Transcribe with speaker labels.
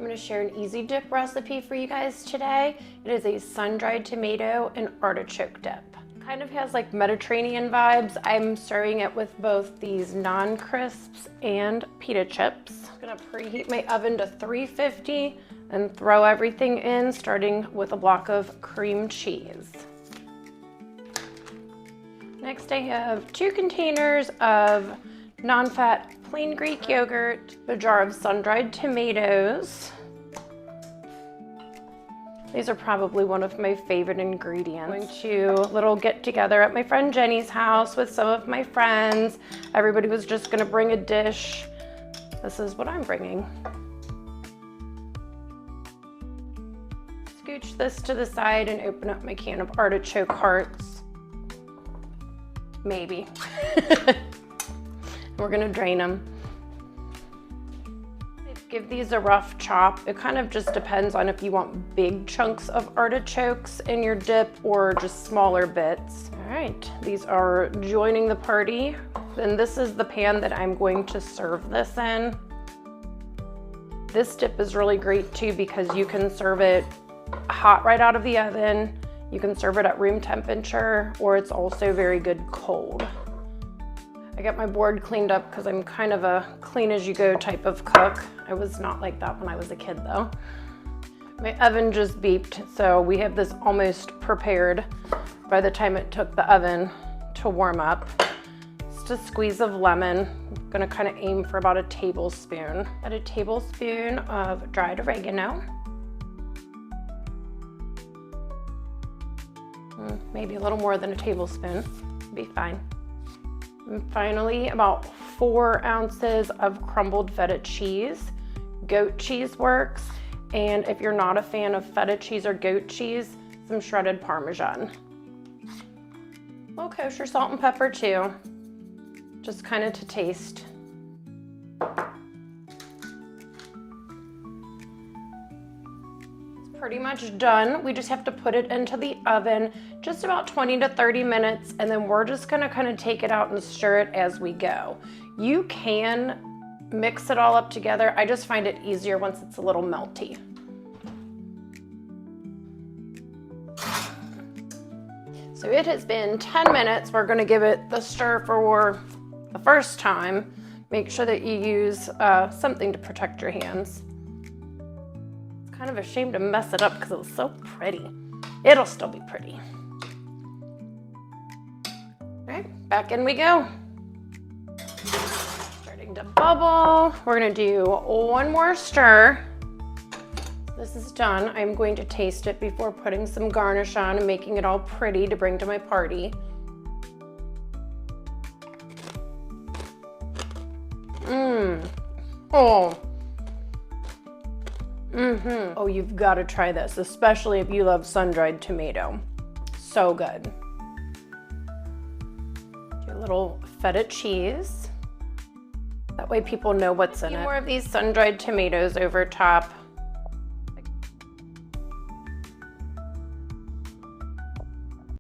Speaker 1: I'm going to share an easy dip recipe for you guys today. It is a sun-dried tomato and artichoke dip. Kind of has like Mediterranean vibes. I'm serving it with both these non-crisps and pita chips. I'm going to preheat my oven to 350 and throw everything in, starting with a block of cream cheese. Next I have 2 containers of non-fat plain Greek yogurt, a jar of sun-dried tomatoes. These are probably one of my favorite ingredients. I'm going to a little get together at my friend Jenny's house with some of my friends. Everybody was just gonna bring a dish. This is what I'm bringing. Scooch this to the side and open up my can of artichoke hearts. Maybe. We're gonna drain them. Give these a rough chop. It kind of just depends on if you want big chunks of artichokes in your dip or just smaller bits. All right, these are joining the party. Then this is the pan that I'm going to serve this in. This dip is really great too because you can serve it hot right out of the oven. You can serve it at room temperature, or it's also very good cold. I got my board cleaned up because I'm kind of a clean as you go type of cook. I was not like that when I was a kid though. My oven just beeped, so we have this almost prepared by the time it took the oven to warm up. Just a squeeze of lemon. I'm gonna kind of aim for about a tablespoon. Add a tablespoon of dried oregano. Maybe a little more than a tablespoon, be fine. And finally, about 4 ounces of crumbled feta cheese. Goat cheese works. And if you're not a fan of feta cheese or goat cheese, some shredded Parmesan. A little kosher salt and pepper too, just kind of to taste. Pretty much done. We just have to put it into the oven just about 20 to 30 minutes, and then we're just gonna kind of take it out and stir it as we go. You can mix it all up together. I just find it easier once it's a little melty. So it has been 10 minutes. We're gonna give it the stir for the first time. Make sure that you use something to protect your hands. Kind of ashamed to mess it up because it was so pretty. It'll still be pretty. All right, back in we go. Starting to bubble. We're gonna do one more stir. This is done. I'm going to taste it before putting some garnish on and making it all pretty to bring to my party. Oh. Oh, you've got to try this, especially if you love sun-dried tomato. So good. Do a little feta cheese. That way people know what's in it. More of these sun-dried tomatoes over top.